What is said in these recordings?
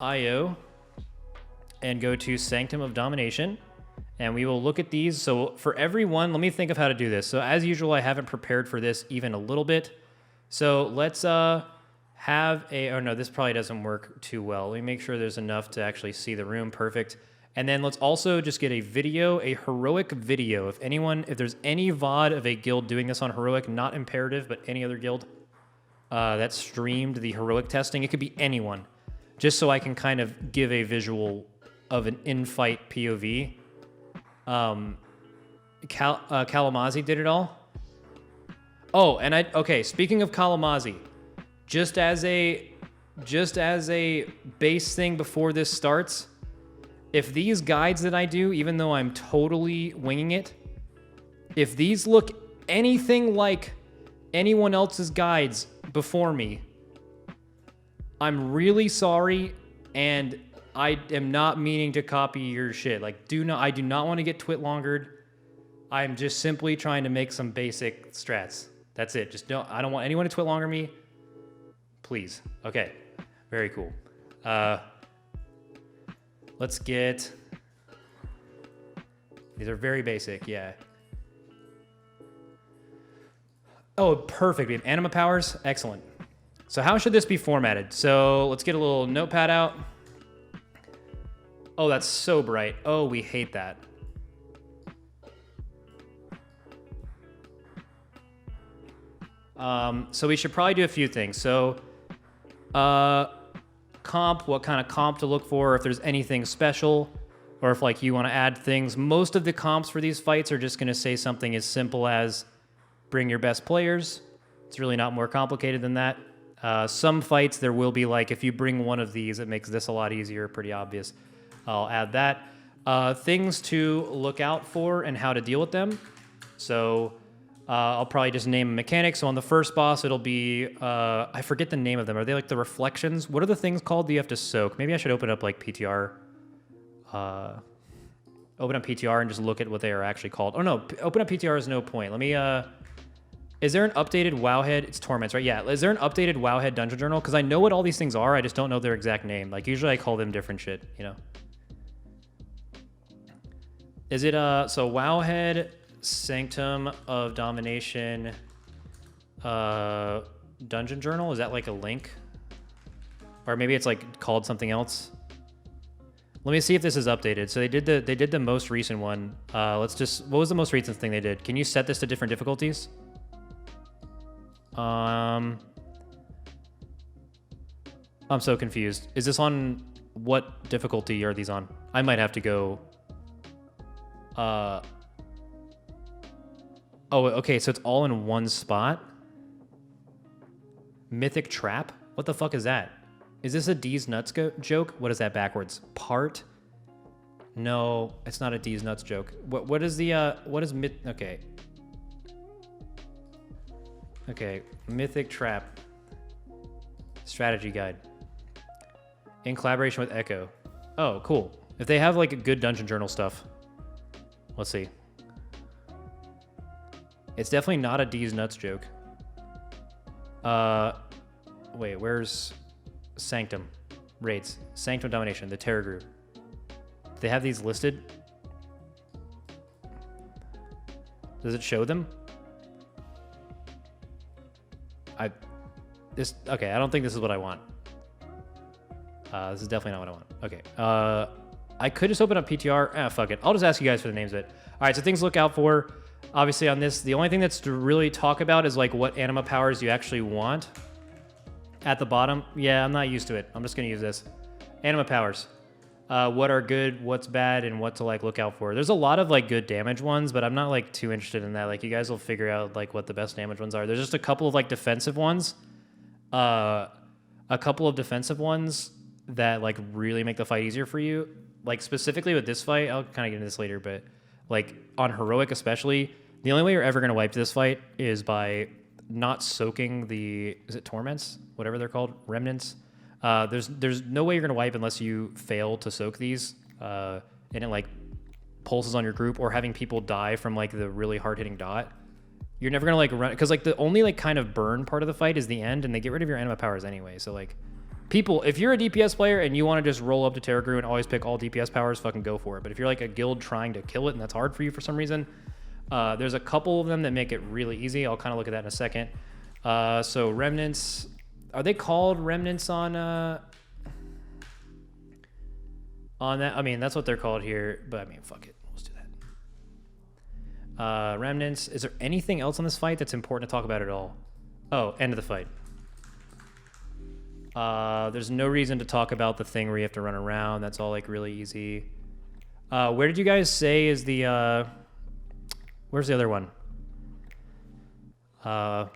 IO and go to Sanctum of Domination. And we will look at these. So for every one, let me think of how to do this. So as usual, I haven't prepared for this even a little bit. So let's have a, oh no, this probably doesn't work too well. Let me make sure there's enough to actually see the room. Perfect. And then let's also just get a video, a heroic video. If there's any VOD of a guild doing this on heroic, not imperative, but any other guild that streamed the heroic testing, it could be anyone, just so I can kind of give a visual of an in-fight POV. Kalamazi did it all. Oh, and okay, speaking of Kalamazi, just as a base thing before this starts, if these guides that I do, even though I'm totally winging it, if these look anything like anyone else's guides before me, I'm really sorry, and I am not meaning to copy your shit. Like, I do not want to get twit longered. I'm just simply trying to make some basic strats. That's it. I don't want anyone to twit longer me. Please. Okay. Very cool. Let's get... These are very basic, yeah. Oh, perfect. We have anima powers. Excellent. So how should this be formatted? So let's get a little notepad out. Oh, that's so bright. Oh, we hate that. So we should probably do a few things. So, comp, what kind of comp to look for, if there's anything special, or if like you want to add things. Most of the comps for these fights are just going to say something as simple as bring your best players. It's really not more complicated than that. Some fights there will be like, if you bring one of these, it makes this a lot easier, pretty obvious. I'll add that. Things to look out for and how to deal with them. So I'll probably just name a mechanic. So on the first boss, it'll be, I forget the name of them. Are they like the reflections? What are the things called that you have to soak? Maybe I should open up like PTR. Open up PTR and just look at what they are actually called. Oh no, open up PTR is no point. Let me, is there an updated Wowhead? It's Torments, right? Yeah, is there an updated Wowhead Dungeon Journal? Because I know what all these things are, I just don't know their exact name. Like usually I call them different shit, you know? Is it, so Wowhead, Sanctum of Domination, Dungeon Journal? Is that like a link? Or maybe it's like called something else? Let me see if this is updated. So they did the most recent one. What was the most recent thing they did? Can you set this to different difficulties? I'm so confused. Is this on, what difficulty are these on? I might have to go, oh, okay, so it's all in one spot? Mythic Trap? What the fuck is that? Is this a D's Nuts joke? What is that backwards? Part? No, it's not a D's Nuts joke. What is the, okay. Okay, Mythic Trap. Strategy guide. In collaboration with Echo. Oh, cool. If they have like a good Dungeon Journal stuff. Let's see. It's definitely not a D's Nuts joke. Wait, where's Sanctum? Raids. Sanctum Domination, the Tarragrue. Do they have these listed? Does it show them? Okay, I don't think this is what I want. This is definitely not what I want. Okay. I could just open up PTR. Fuck it. I'll just ask you guys for the names of it. All right, so things to look out for. Obviously on this, the only thing that's to really talk about is like what anima powers you actually want. At the bottom, yeah, I'm not used to it. I'm just gonna use this. Anima powers. What are good, what's bad, and what to like look out for. There's a lot of like good damage ones, but I'm not like too interested in that. Like you guys will figure out like what the best damage ones are. There's just a couple of like defensive ones. A couple of defensive ones that like really make the fight easier for you. Like specifically with this fight, I'll kind of get into this later, but like on heroic especially, the only way you're ever gonna wipe this fight is by not soaking the, is it torments? Whatever they're called, remnants. There's no way you're gonna wipe unless you fail to soak these, and it like pulses on your group, or having people die from like the really hard hitting dot. You're never gonna like run, because like the only like kind of burn part of the fight is the end, and they get rid of your anima powers anyway. So like People, if you're a DPS player and you want to just roll up to Tarragrue and always pick all DPS powers, fucking go for it. But if you're like a guild trying to kill it and that's hard for you for some reason, there's a couple of them that make it really easy. I'll kind of look at that in a second. So remnants, are they called remnants on that? I mean, that's what they're called here, but I mean, fuck it. Let's do that. Remnants. Is there anything else on this fight that's important to talk about at all? Oh, end of the fight. There's no reason to talk about the thing where you have to run around. That's all like really easy. Where did you guys say is the, where's the other one? The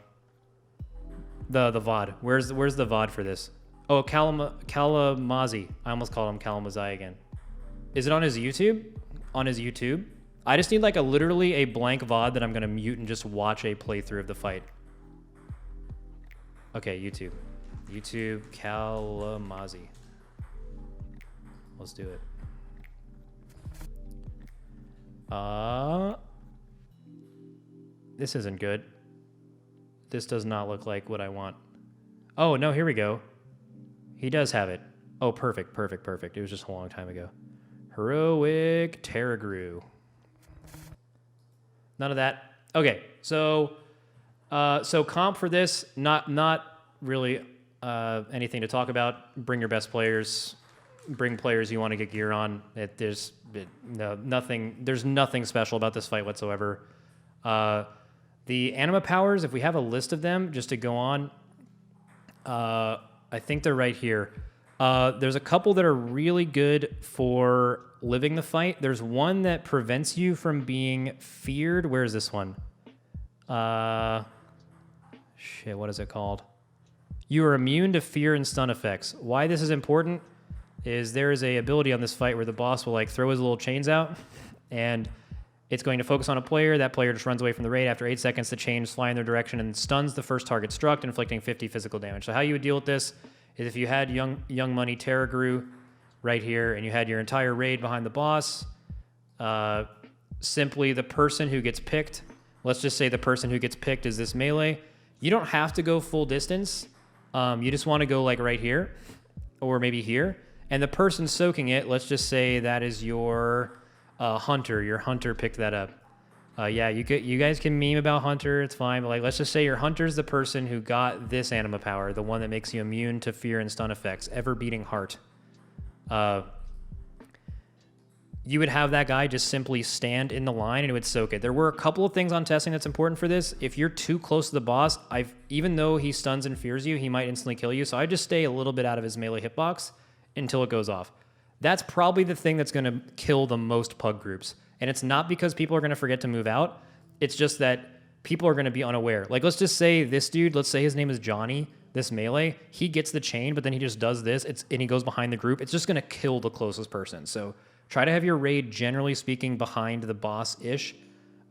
VOD. Where's the VOD for this? Oh, Kalamazi. I almost called him Kalamazai again. Is it on his YouTube? On his YouTube? I just need like literally a blank VOD that I'm gonna mute and just watch a playthrough of the fight. Okay, YouTube. YouTube Kalamazi. Let's do it. This isn't good. This does not look like what I want. Oh, no, here we go. He does have it. Oh, perfect, perfect, perfect. It was just a long time ago. Heroic Tarragrue. None of that. Okay, so comp for this, not really anything to talk about. Bring your best players. Bring players you want to get gear on. There's nothing special about this fight whatsoever. The anima powers, if we have a list of them, just to go on, I think they're right here. There's a couple that are really good for living the fight. There's one that prevents you from being feared. Where is this one? Shit, what is it called? You are immune to fear and stun effects. Why this is important is there is a ability on this fight where the boss will like throw his little chains out and it's going to focus on a player. That player just runs away from the raid. After 8 seconds, the chains fly in their direction and stuns the first target struck, inflicting 50 physical damage. So how you would deal with this is if you had Young Money Tarragrue right here and you had your entire raid behind the boss, simply the person who gets picked, let's just say the person who gets picked is this melee. You don't have to go full distance. You just want to go like right here or maybe here. And the person soaking it, let's just say that is your Hunter. Your Hunter picked that up. Yeah, you guys can meme about Hunter. It's fine. But like, let's just say your Hunter's the person who got this anima power, the one that makes you immune to fear and stun effects, ever beating heart. You would have that guy just simply stand in the line and it would soak it. There were a couple of things on testing that's important for this. If you're too close to the boss, even though he stuns and fears you, he might instantly kill you. So I just stay a little bit out of his melee hitbox until it goes off. That's probably the thing that's going to kill the most pug groups. And it's not because people are going to forget to move out. It's just that people are going to be unaware. Like, let's just say this dude, let's say his name is Johnny, this melee, he gets the chain, but then he just does this, and he goes behind the group. It's just going to kill the closest person. So try to have your raid, generally speaking, behind the boss-ish,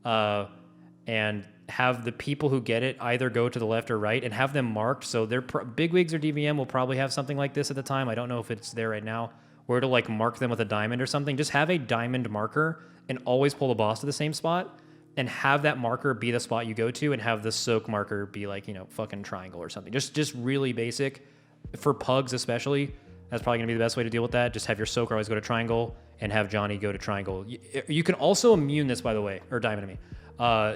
and have the people who get it either go to the left or right and have them marked. So their bigwigs or DVM will probably have something like this at the time. I don't know if it's there right now. Where to like mark them with a diamond or something. Just have a diamond marker and always pull the boss to the same spot and have that marker be the spot you go to and have the soak marker be like, you know, fucking triangle or something. Just really basic. For pugs especially, that's probably going to be the best way to deal with that. Just have your soaker always go to triangle and have Johnny go to triangle. You can also immune this, by the way, or diamond to me.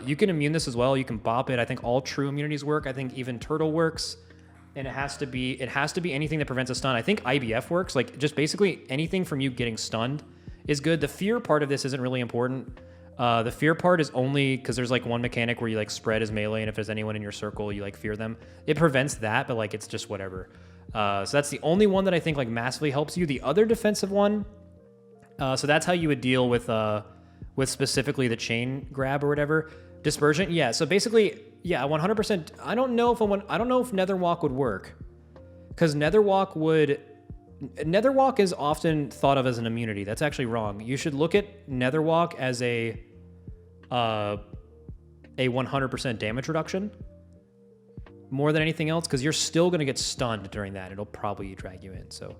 You can immune this as well. You can bop it. I think all true immunities work. I think even turtle works. And it has to be anything that prevents a stun. I think IBF works. Like, just basically anything from you getting stunned is good. The fear part of this isn't really important. The fear part is only because there's like one mechanic where you like spread his melee, and if there's anyone in your circle, you like fear them. It prevents that, but like it's just whatever. So that's the only one that I think like massively helps you. The other defensive one, so that's how you would deal with specifically the chain grab or whatever. Dispersion, yeah. So basically, yeah, 100%. I don't know if Netherwalk would work, because Netherwalk is often thought of as an immunity. That's actually wrong. You should look at Netherwalk as a 100% damage reduction more than anything else, because you're still going to get stunned during that. It'll probably drag you in. So,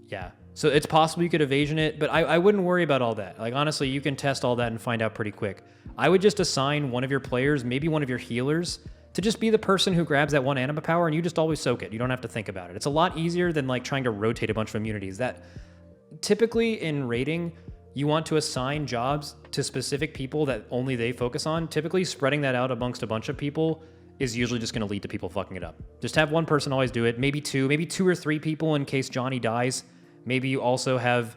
yeah. So it's possible you could evasion it, but I wouldn't worry about all that. Like, honestly, you can test all that and find out pretty quick. I would just assign one of your players, maybe one of your healers, to just be the person who grabs that one anima power and you just always soak it. You don't have to think about it. It's a lot easier than like trying to rotate a bunch of immunities. That typically in raiding, you want to assign jobs to specific people that only they focus on. Typically spreading that out amongst a bunch of people is usually just going to lead to people fucking it up. Just have one person always do it, maybe two or three people in case Johnny dies. Maybe you also have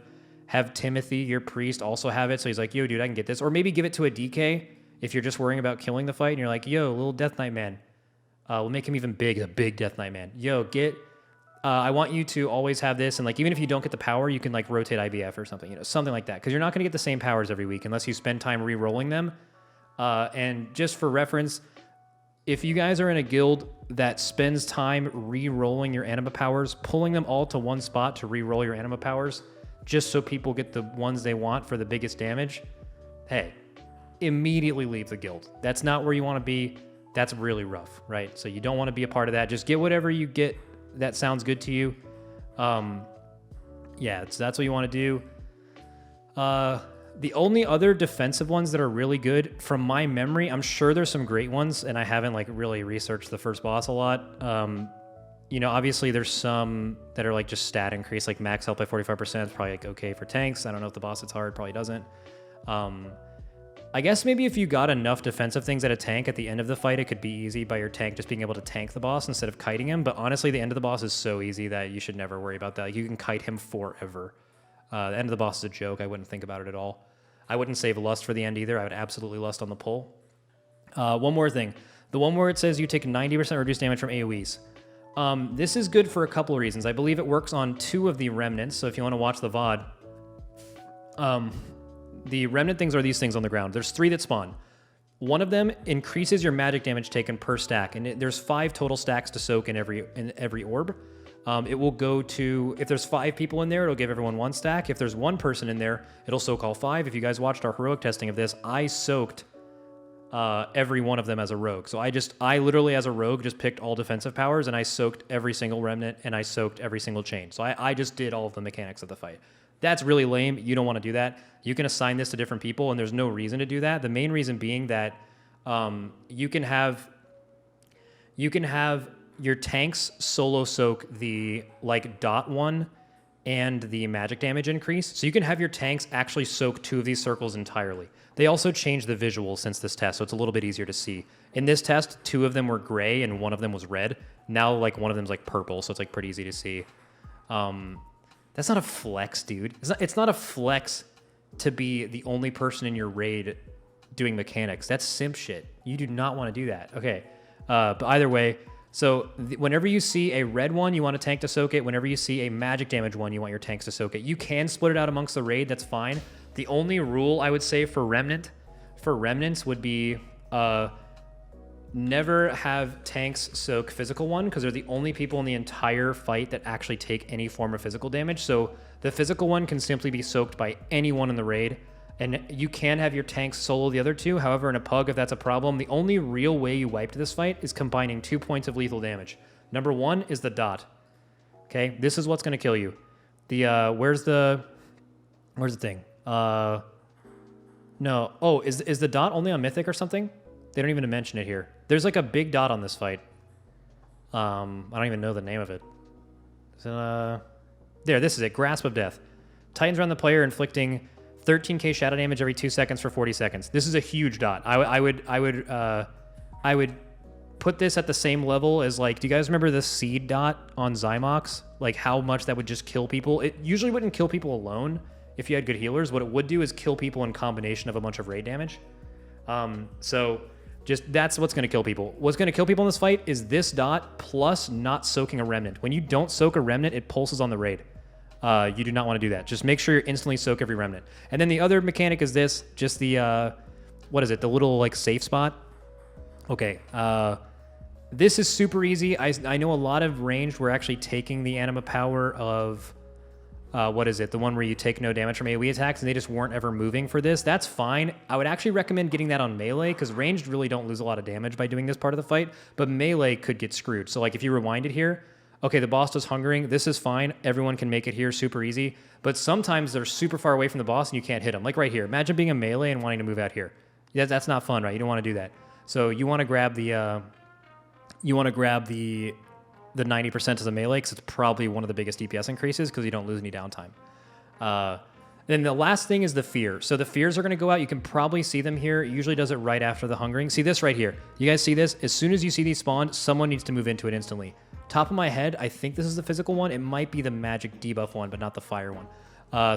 Timothy, your priest, also have it. So he's like, yo, dude, I can get this. Or maybe give it to a DK if you're just worrying about killing the fight and you're like, yo, little Death Knight man. We'll make him even big, a big Death Knight man. Yo, I want you to always have this. And like, even if you don't get the power, you can like rotate IBF or something, something like that. Because you're not going to get the same powers every week unless you spend time re-rolling them. And just for reference, if you guys are in a guild that spends time re-rolling your anima powers, pulling them all to one spot to re-roll your anima powers, just so people get the ones they want for the biggest damage, hey, immediately leave the guild. That's not where you want to be. That's really rough, right? So you don't want to be a part of that. Just get whatever you get that sounds good to you. That's what you want to do. The only other defensive ones that are really good, from my memory, I'm sure there's some great ones, and I haven't like really researched the first boss a lot. Obviously there's some that are like just stat increase, like max health by 45% is probably like okay for tanks. I don't know if the boss hits hard, probably doesn't. I guess maybe if you got enough defensive things at a tank at the end of the fight, it could be easy by your tank just being able to tank the boss instead of kiting him. But honestly, the end of the boss is so easy that you should never worry about that. You can kite him forever. The end of the boss is a joke. I wouldn't think about it at all. I wouldn't save lust for the end either. I would absolutely lust on the pull. One more thing. The one where it says you take 90% reduced damage from AoEs. This is good for a couple of reasons. I believe it works on 2 of the remnants. So if you want to watch the VOD, the remnant things are these things on the ground. There's 3 that spawn. One of them increases your magic damage taken per stack, and there's 5 total stacks to soak in every orb. It will go to, if there's 5 people in there, it'll give everyone 1 stack. If there's 1 person in there, it'll soak all 5. If you guys watched our heroic testing of this, I soaked every one of them as a rogue. So I literally as a rogue just picked all defensive powers, and I soaked every single remnant, and I soaked every single chain. So I just did all of the mechanics of the fight. That's really lame. You don't want to do that. You can assign this to different people, and there's no reason to do that. The main reason being that you can have your tanks solo soak the like dot one and the magic damage increase. So you can have your tanks actually soak 2 of these circles entirely. They also changed the visuals since this test, so it's a little bit easier to see. In this test, 2 of them were gray and 1 of them was red. Now like one of them's like purple, so it's like pretty easy to see. That's not a flex, dude. It's not a flex to be the only person in your raid doing mechanics. That's simp shit. You do not want to do that. Okay, but either way, so whenever you see a red one, you want a tank to soak it. Whenever you see a magic damage one, you want your tanks to soak it. You can split it out amongst the raid. That's fine. The only rule I would say for remnants would be never have tanks soak physical one, because they're the only people in the entire fight that actually take any form of physical damage. So the physical one can simply be soaked by anyone in the raid, and you can have your tanks solo the other 2. However, in a pug, if that's a problem, the only real way you wiped this fight is combining 2 points of lethal damage. Number 1 is the dot. Okay, this is what's going to kill you. Where's the thing? No. Oh, is the dot only on Mythic or something? They don't even mention it here. There's like a big dot on this fight. I don't even know the name of it. So, there, this is it. Grasp of Death. Titans around the player, inflicting 13k shadow damage every 2 seconds for 40 seconds. This is a huge dot. I would put this at the same level as, like, do you guys remember the seed dot on Zymox? Like how much that would just kill people? It usually wouldn't kill people alone if you had good healers. What it would do is kill people in combination of a bunch of raid damage. So just that's what's going to kill people. What's going to kill people in this fight is this dot plus not soaking a remnant. When you don't soak a remnant, it pulses on the raid. You do not want to do that. Just make sure you instantly soak every remnant. And then the other mechanic is this, just the, what is it? The little like safe spot. Okay. This is super easy. I know a lot of ranged were actually taking the anima power of, what is it? The one where you take no damage from AoE attacks, and they just weren't ever moving for this. That's fine. I would actually recommend getting that on melee, because ranged really don't lose a lot of damage by doing this part of the fight, but melee could get screwed. So like if you rewind it here, okay, the boss does hungering. This is fine. Everyone can make it here super easy, but sometimes they're super far away from the boss and you can't hit them. Like right here. Imagine being a melee and wanting to move out here. That's not fun, right? You don't want to do that. So you want to grab the you want to grab the 90% of the melee because it's probably one of the biggest DPS increases because you don't lose any downtime. Then the last thing is the fear. So the fears are going to go out. You can probably see them here. It usually does it right after the hungering. See this right here. You guys see this? As soon as you see these spawn, someone needs to move into it instantly. Top of my head, I think this is the physical one. It might be the magic debuff one, but not the fire one.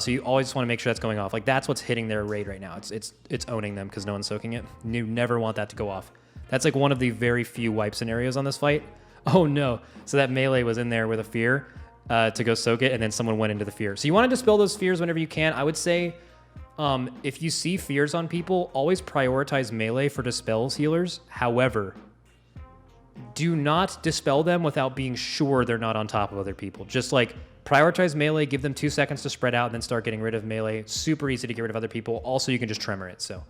So you always just want to make sure that's going off. Like that's what's hitting their raid right now. It's owning them because no one's soaking it. You never want that to go off. That's like one of the very few wipe scenarios on this fight. Oh no. So that melee was in there with a fear. To go soak it, and then someone went into the fear. So you want to dispel those fears whenever you can. I would say if you see fears on people, always prioritize melee for dispels healers. However, do not dispel them without being sure they're not on top of other people. Just like prioritize melee, give them 2 seconds to spread out, and then start getting rid of melee. Super easy to get rid of other people. Also, you can just tremor it. So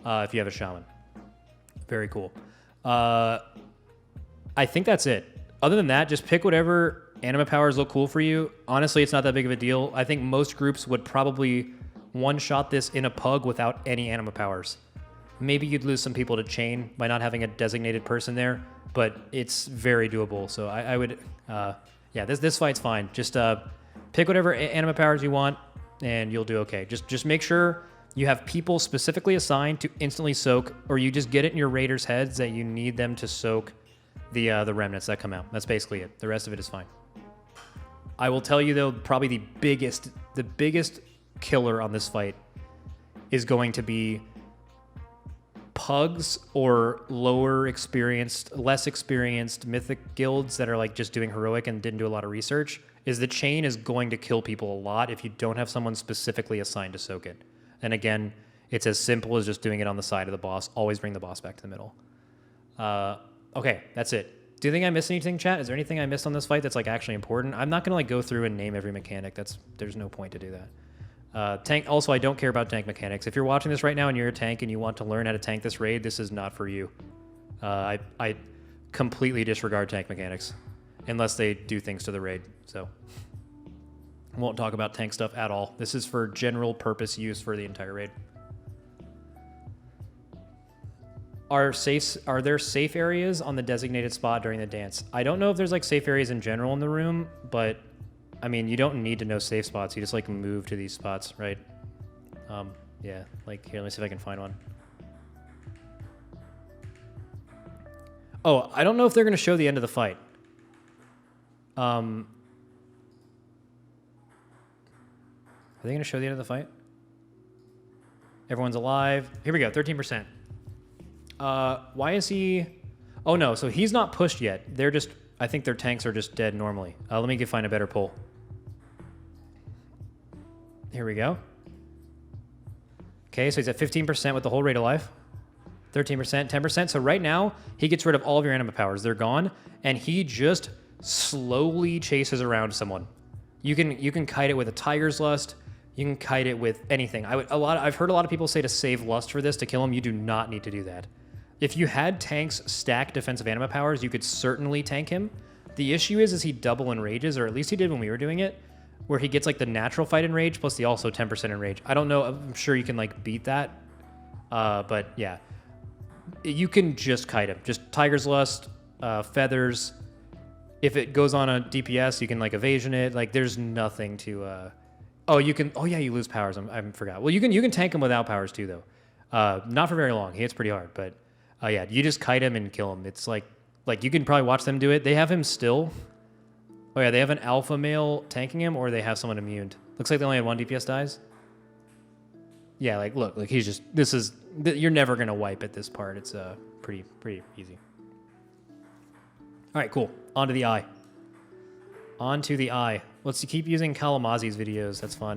if you have a shaman. Very cool. I think that's it. Other than that, just pick whatever anima powers look cool for you. Honestly, it's not that big of a deal. I think most groups would probably one-shot this in a pug without any anima powers. Maybe you'd lose some people to chain by not having a designated person there, but it's very doable. So I would, yeah, this fight's fine. Just pick whatever anima powers you want, and you'll do okay. Just make sure you have people specifically assigned to instantly soak, or you just get it in your raiders' heads that you need them to soak the remnants that come out. That's basically it. The rest of it is fine. I will tell you though, probably the biggest killer on this fight is going to be pugs or less experienced mythic guilds that are like just doing heroic and didn't do a lot of research. Is the chain is going to kill people a lot if you don't have someone specifically assigned to soak it. And again, it's as simple as just doing it on the side of the boss. Always bring the boss back to the middle. Okay, that's it. Do you think I missed anything, chat? Is there anything I missed on this fight that's like actually important? I'm not gonna like go through and name every mechanic. There's no point to do that. Tank. Also, I don't care about tank mechanics. If you're watching this right now and you're a tank and you want to learn how to tank this raid, this is not for you. I completely disregard tank mechanics unless they do things to the raid. So I won't talk about tank stuff at all. This is for general purpose use for the entire raid. Are there safe areas on the designated spot during the dance? I don't know if there's like safe areas in general in the room, but I mean, you don't need to know safe spots. You just like move to these spots, right? Yeah, like here, let me see if I can find one. Oh, I don't know if they're going to show the end of the fight. Are they going to show the end of the fight? Everyone's alive. Here we go, 13%. Why is he... Oh, no, so he's not pushed yet. They're just... I think their tanks are just dead normally. Let me find a better pull. Here we go. Okay, so he's at 15% with the whole raid alive. 13%, 10%. So right now, he gets rid of all of your anima powers. They're gone, and he just slowly chases around someone. You can kite it with a tiger's lust. You can kite it with anything. I've heard a lot of people say to save lust for this to kill him. You do not need to do that. If you had tanks stack defensive anima powers, you could certainly tank him. The issue is he double enrages, or at least he did when we were doing it, where he gets like the natural fight enrage plus the also 10% enrage. I don't know. I'm sure you can like beat that. But yeah, you can just kite him. Just Tiger's Lust, feathers. If it goes on a DPS, you can like evasion it. Like there's nothing to... Oh, you can... Oh yeah, you lose powers. I forgot. Well, you can tank him without powers too, though. Not for very long. He hits pretty hard, but yeah, you just kite him and kill him. It's like you can probably watch them do it. They have him still. Oh yeah, they have an alpha male tanking him, or they have someone immune. Looks like they only had 1 DPS dies. Yeah, like look, like he's just... You're never gonna wipe at this part. It's pretty easy. All right, cool. On to the eye. Let's keep using Kalamazi's videos. That's fun.